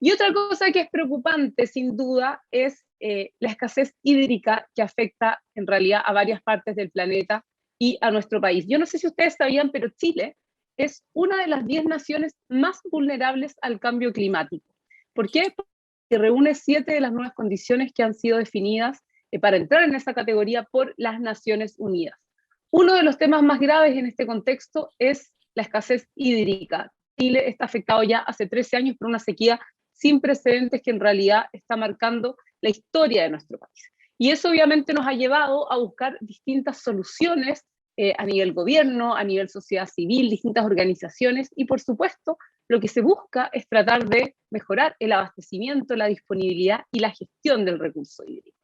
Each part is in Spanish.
Y otra cosa que es preocupante, sin duda, es la escasez hídrica que afecta en realidad a varias partes del planeta y a nuestro país. Yo no sé si ustedes sabían, pero Chile es una de las 10 naciones más vulnerables al cambio climático. ¿Por qué? Porque reúne 7 de las 9 condiciones que han sido definidas para entrar en esa categoría por las Naciones Unidas. Uno de los temas más graves en este contexto es la escasez hídrica. Chile está afectado ya hace 13 años por una sequía sin precedentes que en realidad está marcando la historia de nuestro país. Y eso obviamente nos ha llevado a buscar distintas soluciones a nivel gobierno, a nivel sociedad civil, distintas organizaciones, y por supuesto lo que se busca es tratar de mejorar el abastecimiento, la disponibilidad y la gestión del recurso hídrico.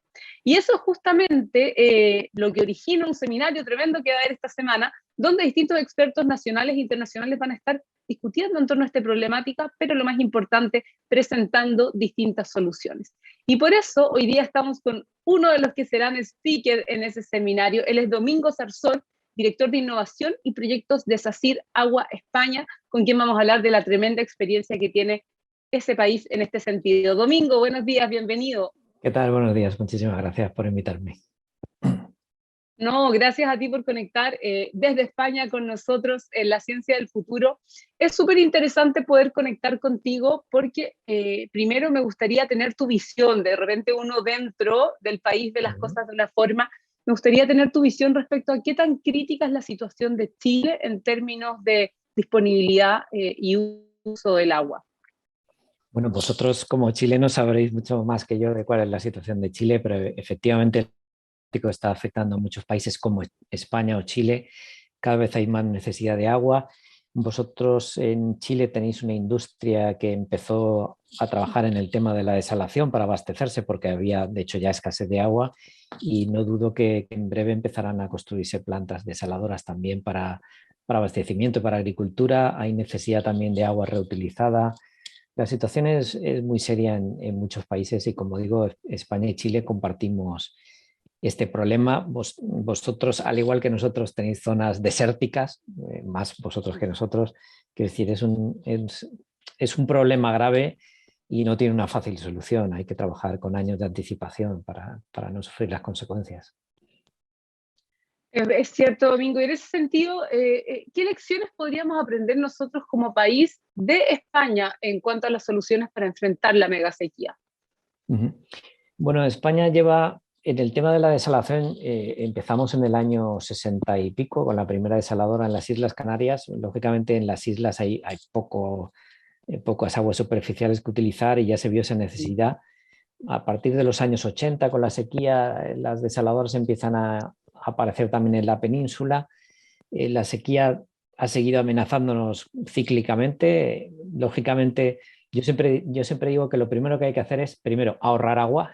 Y eso es justamente lo que origina un seminario tremendo que va a haber esta semana, donde distintos expertos nacionales e internacionales van a estar discutiendo en torno a esta problemática, pero lo más importante, presentando distintas soluciones. Y por eso hoy día estamos con uno de los que serán speaker en ese seminario. Él es Domingo Zarzor, director de innovación y proyectos de SACIR Agua España, con quien vamos a hablar de la tremenda experiencia que tiene ese país en este sentido. Domingo, buenos días, bienvenido. ¿Qué tal? Buenos días, muchísimas gracias por invitarme. No, gracias a ti por conectar desde España con nosotros en la ciencia del futuro. Es súper interesante poder conectar contigo porque primero me gustaría tener tu visión, de repente uno dentro del país ve las cosas de una forma, me gustaría tener tu visión respecto a qué tan crítica es la situación de Chile en términos de disponibilidad y uso del agua. Bueno, vosotros como chilenos sabréis mucho más que yo de cuál es la situación de Chile, pero efectivamente el clima está afectando a muchos países como España o Chile. Cada vez hay más necesidad de agua. Vosotros en Chile tenéis una industria que empezó a trabajar en el tema de la desalación para abastecerse porque había, de hecho, ya escasez de agua, y no dudo que en breve empezarán a construirse plantas desaladoras también para abastecimiento, para agricultura. Hay necesidad también de agua reutilizada. La situación es muy seria en muchos países y, como digo, España y Chile compartimos este problema. Vosotros, al igual que nosotros, tenéis zonas desérticas, más vosotros que nosotros. Quiero decir, es un problema grave y no tiene una fácil solución. Hay que trabajar con años de anticipación para no sufrir las consecuencias. Es cierto, Domingo, y en ese sentido, ¿qué lecciones podríamos aprender nosotros como país de España en cuanto a las soluciones para enfrentar la megasequía? Bueno, España lleva, en el tema de la desalación, empezamos en el año 60 y pico con la primera desaladora en las Islas Canarias. Lógicamente en las islas hay pocas aguas superficiales que utilizar y ya se vio esa necesidad. A partir de los años 80, con la sequía, las desaladoras empiezan a aparecer también en la península. La sequía ha seguido amenazándonos cíclicamente. Lógicamente, yo siempre digo que lo primero que hay que hacer es, primero, ahorrar agua,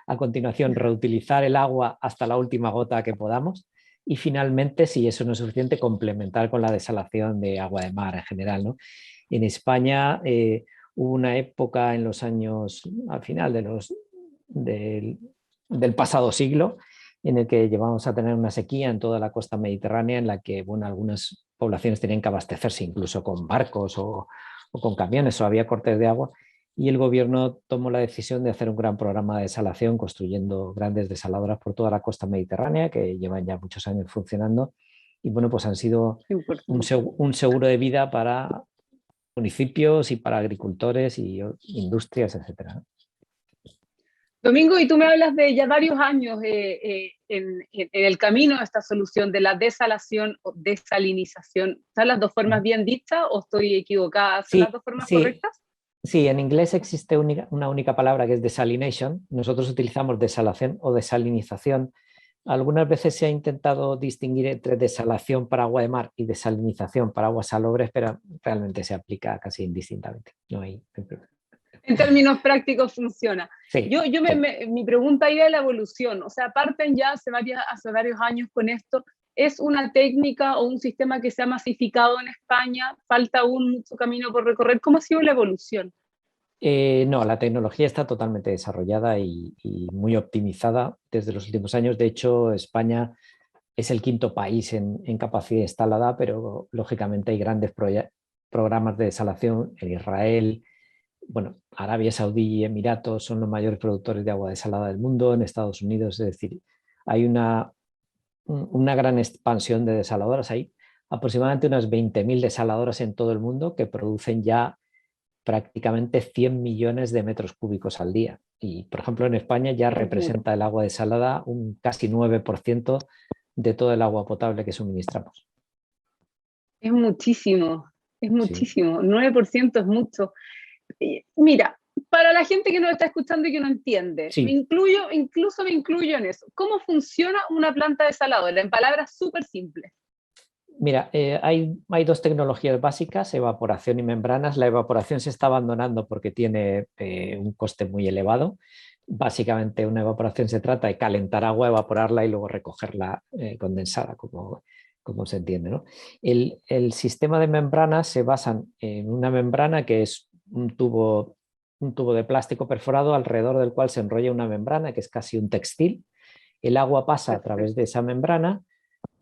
a continuación, reutilizar el agua hasta la última gota que podamos, y finalmente, si eso no es suficiente, complementar con la desalación de agua de mar en general, ¿no? En España hubo una época en los años, al final del pasado siglo, en el que llevamos a tener una sequía en toda la costa mediterránea, en la que, bueno, algunas poblaciones tenían que abastecerse incluso con barcos o con camiones, o había cortes de agua, y el gobierno tomó la decisión de hacer un gran programa de desalación, construyendo grandes desaladoras por toda la costa mediterránea, que llevan ya muchos años funcionando, y bueno, pues han sido un seguro de vida para municipios y para agricultores y industrias, etcétera. Domingo, y tú me hablas de ya varios años en el camino a esta solución de la desalación o desalinización. ¿Están las dos formas bien dichas o estoy equivocada? ¿Son las dos formas correctas? Sí, en inglés existe una única palabra que es desalination. Nosotros utilizamos desalación o desalinización. Algunas veces se ha intentado distinguir entre desalación para agua de mar y desalinización para aguas salobres, pero realmente se aplica casi indistintamente. No hay... En términos prácticos funciona. Sí, Mi pregunta iba a la evolución, o sea, parten ya hace varios años con esto. ¿Es una técnica o un sistema que se ha masificado en España? ¿Falta aún mucho camino por recorrer? ¿Cómo ha sido la evolución? No, la tecnología está totalmente desarrollada y muy optimizada desde los últimos años. De hecho, España es el quinto país en capacidad instalada, pero lógicamente hay grandes programas de desalación en Israel. Bueno, Arabia Saudí y Emiratos son los mayores productores de agua desalada del mundo, en Estados Unidos, es decir, hay una gran expansión de desaladoras. Hay aproximadamente unas 20.000 desaladoras en todo el mundo que producen ya prácticamente 100 millones de metros cúbicos al día. Y, por ejemplo, en España ya representa el agua desalada un casi 9% de todo el agua potable que suministramos. Es muchísimo, es Sí. muchísimo. 9% es mucho. Mira, para la gente que nos está escuchando y que no entiende, Sí. incluso me incluyo en eso. ¿Cómo funciona una planta desaladora? En palabras súper simples. Mira, hay dos tecnologías básicas, evaporación y membranas. La evaporación se está abandonando porque tiene un coste muy elevado. Básicamente una evaporación se trata de calentar agua, evaporarla y luego recogerla condensada, como se entiende, ¿no? El sistema de membranas se basa en una membrana que es un tubo de plástico perforado alrededor del cual se enrolla una membrana que es casi un textil. El agua pasa a través de esa membrana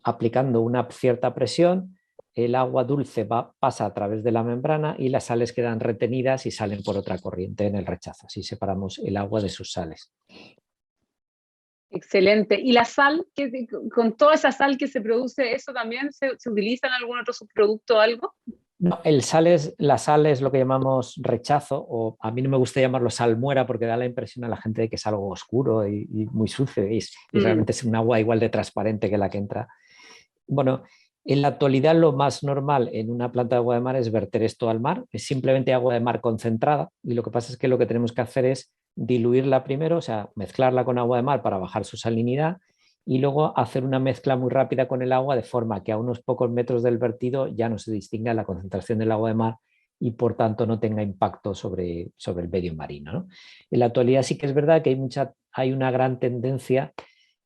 aplicando una cierta presión, el agua dulce pasa a través de la membrana y las sales quedan retenidas y salen por otra corriente en el rechazo. Así separamos el agua de sus sales. Excelente. ¿Y la sal, con toda esa sal que se produce, eso también se utiliza en algún otro subproducto o algo? No, la sal es lo que llamamos rechazo, o a mí no me gusta llamarlo salmuera porque da la impresión a la gente de que es algo oscuro y muy sucio y realmente es un agua igual de transparente que la que entra. Bueno, en la actualidad lo más normal en una planta de agua de mar es verter esto al mar, es simplemente agua de mar concentrada y lo que pasa es que lo que tenemos que hacer es diluirla primero, o sea, mezclarla con agua de mar para bajar su salinidad y luego hacer una mezcla muy rápida con el agua de forma que a unos pocos metros del vertido ya no se distinga la concentración del agua de mar y por tanto no tenga impacto sobre el medio marino, ¿no? En la actualidad sí que es verdad que hay una gran tendencia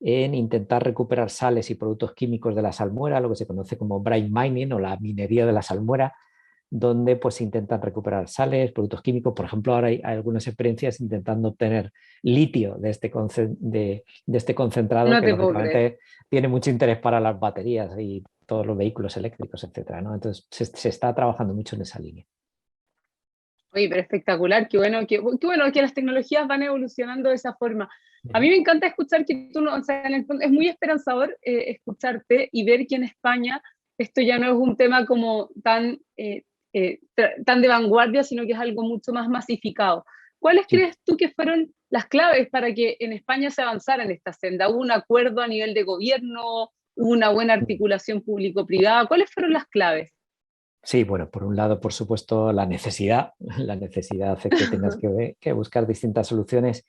en intentar recuperar sales y productos químicos de la salmuera, lo que se conoce como brine mining o la minería de la salmuera, donde pues se intentan recuperar sales, productos químicos. Por ejemplo, ahora hay algunas experiencias intentando obtener litio de este concentrado No que te puedo creer. lógicamente tiene mucho interés para las baterías y todos los vehículos eléctricos, etcétera, ¿no? Entonces se está trabajando mucho en esa línea. Oye, pero espectacular, qué bueno que las tecnologías van evolucionando de esa forma. A mí me encanta escuchar que tú no, o sea, en el fondo es muy esperanzador escucharte y ver que en España esto ya no es un tema como tan de vanguardia, sino que es algo mucho más masificado. ¿Cuáles Sí. crees tú que fueron las claves para que en España se avanzara en esta senda? ¿Hubo un acuerdo a nivel de gobierno? ¿Hubo una buena articulación público-privada? ¿Cuáles fueron las claves? Sí, bueno, por un lado, por supuesto, la necesidad. La necesidad hace que tengas que buscar distintas soluciones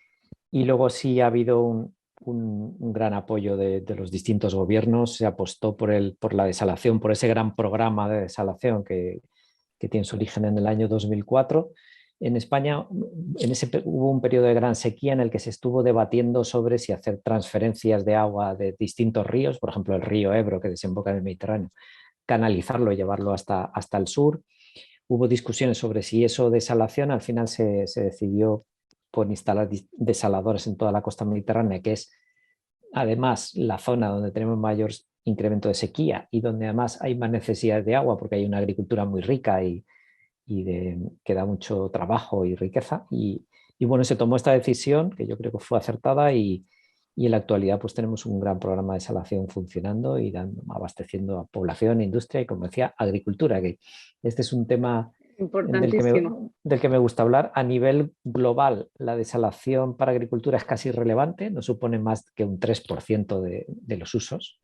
y luego sí ha habido un gran apoyo de los distintos gobiernos. Se apostó por la desalación, por ese gran programa de desalación que tiene su origen en el año 2004. En España hubo un periodo de gran sequía en el que se estuvo debatiendo sobre si hacer transferencias de agua de distintos ríos, por ejemplo el río Ebro que desemboca en el Mediterráneo, canalizarlo y llevarlo hasta el sur. Hubo discusiones sobre si eso desalación, al final se decidió por instalar desaladores en toda la costa mediterránea, que es además la zona donde tenemos mayor incremento de sequía y donde además hay más necesidades de agua porque hay una agricultura muy rica que da mucho trabajo y riqueza. Y bueno, se tomó esta decisión que yo creo que fue acertada y en la actualidad pues tenemos un gran programa de desalación funcionando y abasteciendo a población, industria y, como decía, agricultura, que este es un tema Importantísimo. del que me gusta hablar. A nivel global, la desalación para agricultura es casi irrelevante, no supone más que un 3% de los usos,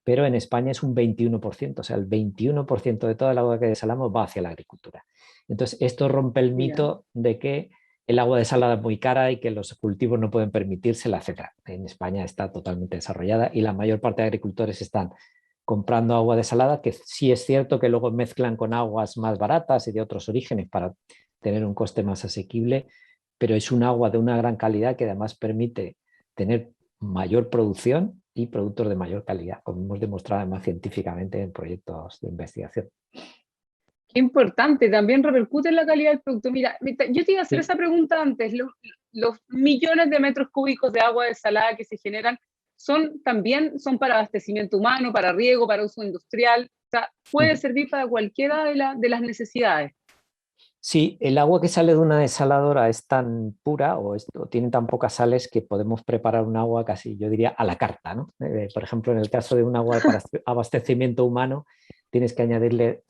pero en España es un 21%, o sea, el 21% de toda el agua que desalamos va hacia la agricultura. Entonces, esto rompe el Ya. mito de que el agua desalada es muy cara y que los cultivos no pueden permitírsela, etc. En España está totalmente desarrollada y la mayor parte de agricultores están comprando agua desalada, que sí es cierto que luego mezclan con aguas más baratas y de otros orígenes para tener un coste más asequible, pero es un agua de una gran calidad que además permite tener mayor producción y productos de mayor calidad, como hemos demostrado además científicamente en proyectos de investigación. Qué importante, también repercute en la calidad del producto. Mira, yo te iba a hacer Sí. esa pregunta antes. Los millones de metros cúbicos de agua desalada que se generan también son para abastecimiento humano, para riego, para uso industrial. O sea, puede servir para cualquiera de las necesidades. Sí, el agua que sale de una desaladora es tan pura o tiene tan pocas sales que podemos preparar un agua casi, yo diría, a la carta, ¿no? Por ejemplo, en el caso de un agua para abastecimiento humano, tienes que añadirle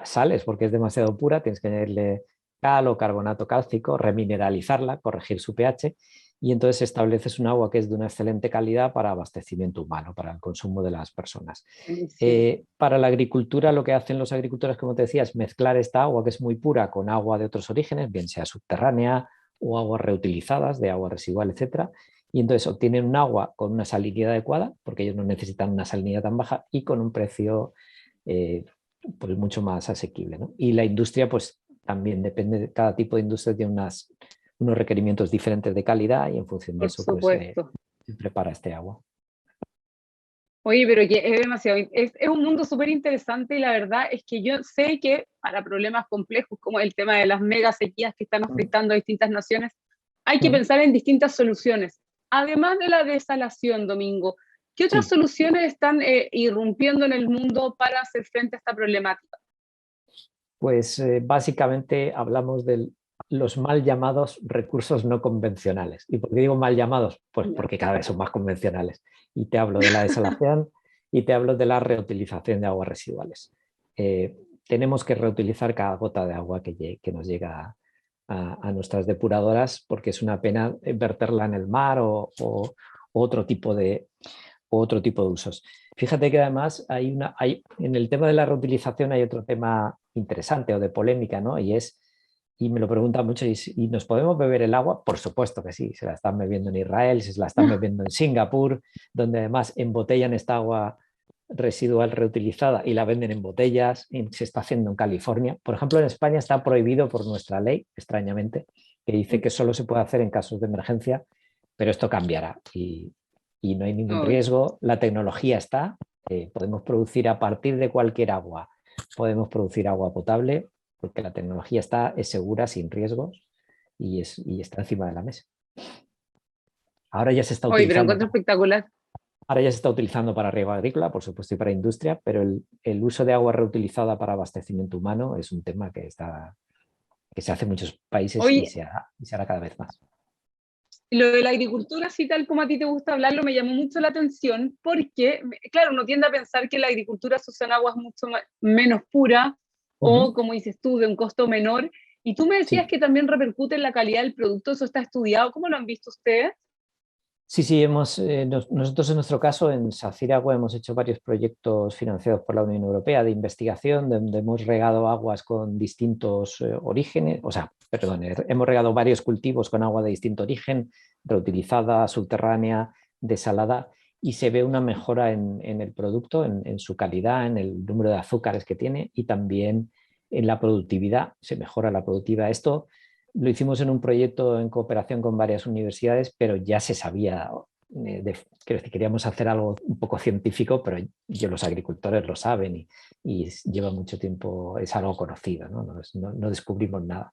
sales porque es demasiado pura, tienes que añadirle cal o carbonato cálcico, remineralizarla, corregir su pH y entonces estableces un agua que es de una excelente calidad para abastecimiento humano, para el consumo de las personas. Buenísimo. Para la agricultura, lo que hacen los agricultores, como te decía, es mezclar esta agua que es muy pura con agua de otros orígenes, bien sea subterránea o aguas reutilizadas, de agua residual, etcétera. Y entonces obtienen un agua con una salinidad adecuada, porque ellos no necesitan una salinidad tan baja y con un precio eh, pues mucho más asequible, ¿no? Y la industria, pues también depende, de cada tipo de industria tiene unos requerimientos diferentes de calidad y en función de Por eso, pues supuesto. se prepara este agua. Oye, pero que es demasiado, es un mundo súper interesante y la verdad es que yo sé que para problemas complejos como el tema de las mega sequías que están Mm, afectando a distintas naciones, hay que mm, pensar en distintas soluciones. Además de la desalación, Domingo, ¿qué otras sí. soluciones están irrumpiendo en el mundo para hacer frente a esta problemática? Pues básicamente hablamos de los mal llamados recursos no convencionales. ¿Y por qué digo mal llamados? Pues Ya. porque cada vez son más convencionales. Y te hablo de la desalación y te hablo de la reutilización de aguas residuales. Tenemos que reutilizar cada gota de agua que nos llega a nuestras depuradoras porque es una pena verterla en el mar o otro tipo de, otro tipo de usos. Fíjate que además en el tema de la reutilización hay otro tema interesante o de polémica, ¿no? Y me lo preguntan mucho, ¿y nos podemos beber el agua? Por supuesto que sí, se la están bebiendo en Israel, se la están bebiendo en Singapur, donde además embotellan esta agua residual reutilizada y la venden en botellas, y se está haciendo en California. Por ejemplo, en España está prohibido por nuestra ley, extrañamente, que dice que solo se puede hacer en casos de emergencia, pero esto cambiará y no hay ningún Ay, riesgo. La tecnología está, podemos producir a partir de cualquier agua, podemos producir agua potable porque la tecnología está, es segura, sin riesgos y está encima de la mesa. Ahora ya se está oye, pero utilizando encuentro para, espectacular. ahora ya se está utilizando para riego agrícola, por supuesto, y para industria, pero el uso de agua reutilizada para abastecimiento humano es un tema que se hace en muchos países Oye, y se hará cada vez más. lo de la agricultura, así tal como a ti te gusta hablarlo, me llamó mucho la atención porque, claro, uno tiende a pensar que la agricultura se usan aguas mucho menos puras Uh -huh. o, como dices tú, de un costo menor. Y tú me decías Sí. que también repercute en la calidad del producto, eso está estudiado. ¿Cómo lo han visto ustedes? Sí, sí, nosotros en nuestro caso en SACIR Agua hemos hecho varios proyectos financiados por la Unión Europea de investigación, donde hemos regado aguas con distintos orígenes, o sea, perdón, hemos regado varios cultivos con agua de distinto origen, reutilizada, subterránea, desalada, y se ve una mejora en el producto, en su calidad, en el número de azúcares que tiene y también en la productividad, se mejora la productividad. Esto lo hicimos en un proyecto en cooperación con varias universidades, pero ya se sabía, que queríamos hacer algo un poco científico, pero los agricultores lo saben y lleva mucho tiempo, es algo conocido, ¿no? No descubrimos nada.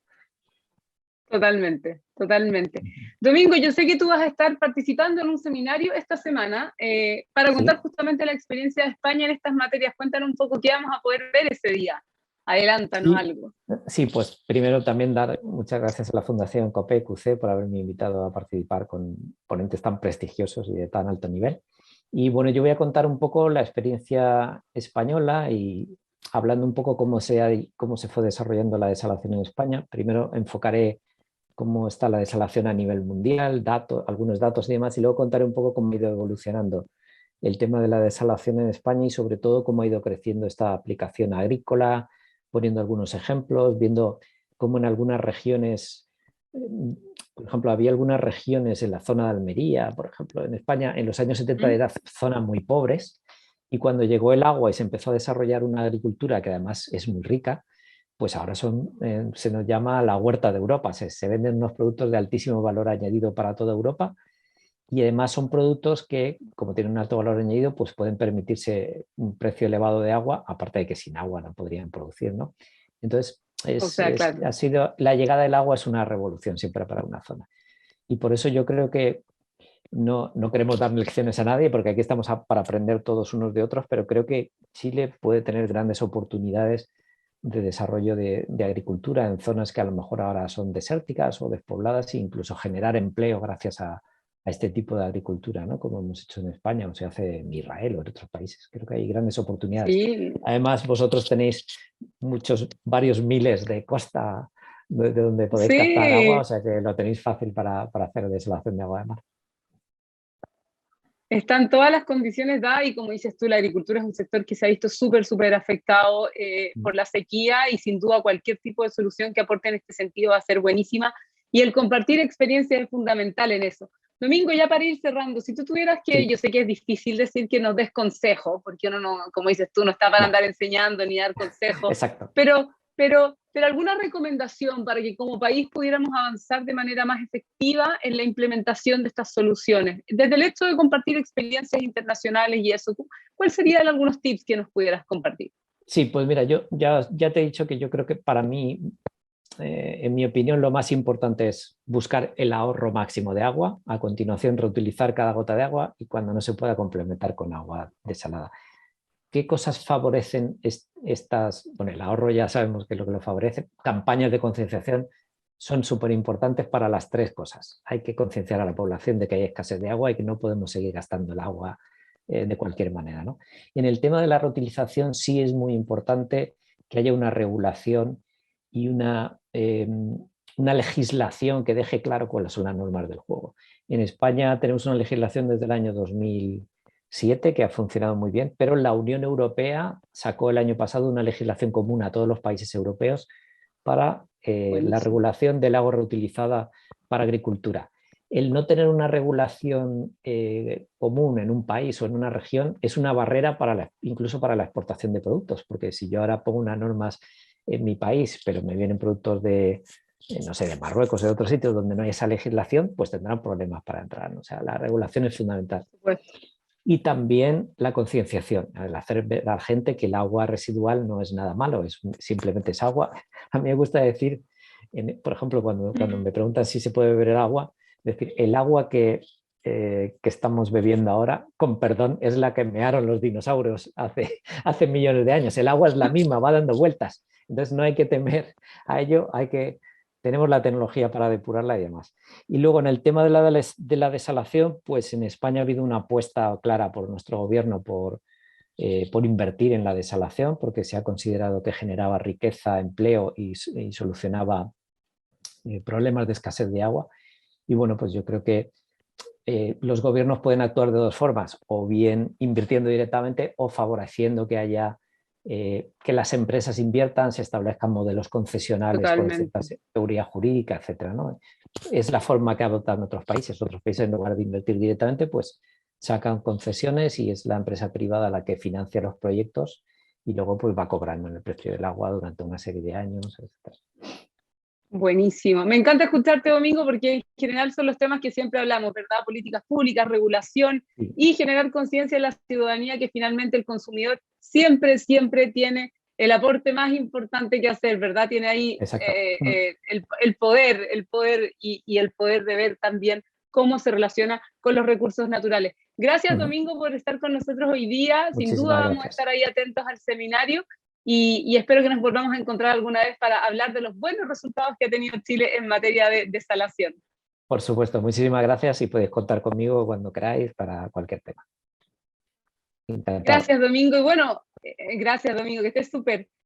Totalmente, totalmente. Domingo, yo sé que tú vas a estar participando en un seminario esta semana para contar Sí, justamente la experiencia de España en estas materias. Cuéntanos un poco qué vamos a poder ver ese día. Adelántanos sí, algo. sí, pues primero también dar muchas gracias a la Fundación COPEQC por haberme invitado a participar con ponentes tan prestigiosos y de tan alto nivel. Y bueno, yo voy a contar un poco la experiencia española y hablando un poco cómo se fue desarrollando la desalación en España. Primero enfocaré cómo está la desalación a nivel mundial, algunos datos y demás, y luego contaré un poco cómo ha ido evolucionando el tema de la desalación en España y sobre todo cómo ha ido creciendo esta aplicación agrícola, poniendo algunos ejemplos, viendo cómo en algunas regiones, por ejemplo, había algunas regiones en la zona de Almería, por ejemplo, en España, en los años 70 ¿Mm? eran zonas muy pobres y cuando llegó el agua y se empezó a desarrollar una agricultura que además es muy rica, pues ahora se nos llama la huerta de Europa. Se venden unos productos de altísimo valor añadido para toda Europa y además son productos que, como tienen un alto valor añadido, pues pueden permitirse un precio elevado de agua, aparte de que sin agua no podrían producir, ¿no? Entonces, O sea, claro, ha sido, la llegada del agua es una revolución siempre para una zona. Y por eso yo creo que no queremos dar lecciones a nadie, porque aquí estamos para aprender todos unos de otros, pero creo que Chile puede tener grandes oportunidades de desarrollo de agricultura en zonas que a lo mejor ahora son desérticas o despobladas, e incluso generar empleo gracias a este tipo de agricultura, ¿no? Como hemos hecho en España o se hace en Israel o en otros países. Creo que hay grandes oportunidades. Sí, Además, vosotros tenéis varios miles de costa de donde podéis captar agua, o sí. sea que lo tenéis fácil para hacer desalación de agua de mar. Están todas las condiciones dadas y como dices tú, la agricultura es un sector que se ha visto súper afectado por la sequía y sin duda cualquier tipo de solución que aporte en este sentido va a ser buenísima y el compartir experiencias es fundamental en eso. Domingo, ya para ir cerrando, si tú tuvieras que, Sí, yo sé que es difícil decir que nos des consejos, porque uno no, como dices tú, no está para no, andar enseñando ni dar consejos, exacto. pero alguna recomendación para que como país pudiéramos avanzar de manera más efectiva en la implementación de estas soluciones. Desde el hecho de compartir experiencias internacionales y eso, ¿cuáles serían algunos tips que nos pudieras compartir? Sí, pues mira, yo ya te he dicho que yo creo que para mí, en mi opinión, lo más importante es buscar el ahorro máximo de agua, a continuación reutilizar cada gota de agua y cuando no se pueda complementar con agua desalada. ¿Qué cosas favorecen estas? Bueno, el ahorro ya sabemos que es lo que lo favorece. Campañas de concienciación son súper importantes para las tres cosas. Hay que concienciar a la población de que hay escasez de agua y que no podemos seguir gastando el agua de cualquier manera, ¿no? Y en el tema de la reutilización sí es muy importante que haya una regulación y una legislación que deje claro cuáles son las normas del juego. En España tenemos una legislación desde el año 2007 que ha funcionado muy bien, pero la Unión Europea sacó el año pasado una legislación común a todos los países europeos para la Buenísimo. regulación del agua reutilizada para agricultura. El no tener una regulación común en un país o en una región es una barrera incluso para la exportación de productos, porque si yo ahora pongo unas normas en mi país, pero me vienen productos no sé, de Marruecos o de otros sitios donde no hay esa legislación, pues tendrán problemas para entrar, ¿no? O sea, la regulación es fundamental. Por supuesto. Y también la concienciación, el hacer ver a la gente que el agua residual no es nada malo, simplemente es agua. A mí me gusta decir, por ejemplo, cuando me preguntan si se puede beber el agua, decir, el agua que estamos bebiendo ahora, con perdón, es la que mearon los dinosaurios hace millones de años. El agua es la misma, va dando vueltas. Entonces no hay que temer a ello, tenemos la tecnología para depurarla y demás. Y luego en el tema de la desalación, pues en España ha habido una apuesta clara por nuestro gobierno por invertir en la desalación, porque se ha considerado que generaba riqueza, empleo y solucionaba problemas de escasez de agua. Y bueno, pues yo creo que los gobiernos pueden actuar de dos formas, o bien invirtiendo directamente o favoreciendo que haya que las empresas inviertan, se establezcan modelos concesionales con cierta Totalmente. seguridad jurídica, etcétera, ¿no? Es la forma que adoptan otros países. Otros países, en lugar de invertir directamente, pues sacan concesiones y es la empresa privada la que financia los proyectos y luego pues va cobrando en el precio del agua durante una serie de años, etcétera. Buenísimo. Me encanta escucharte, Domingo, porque en general son los temas que siempre hablamos, ¿verdad? Políticas públicas, regulación Sí, y generar conciencia en la ciudadanía que finalmente el consumidor siempre tiene el aporte más importante que hacer, ¿verdad? Tiene ahí exacto. el poder y el poder de ver también cómo se relaciona con los recursos naturales. Gracias, Domingo, por estar con nosotros hoy día. Sin duda Muchísimas vamos a gracias. estar ahí atentos al seminario y espero que nos volvamos a encontrar alguna vez para hablar de los buenos resultados que ha tenido Chile en materia de desalación. Por supuesto, muchísimas gracias y podéis contar conmigo cuando queráis para cualquier tema. Encantado. Gracias, Domingo. Y bueno, gracias, Domingo, que estés súper.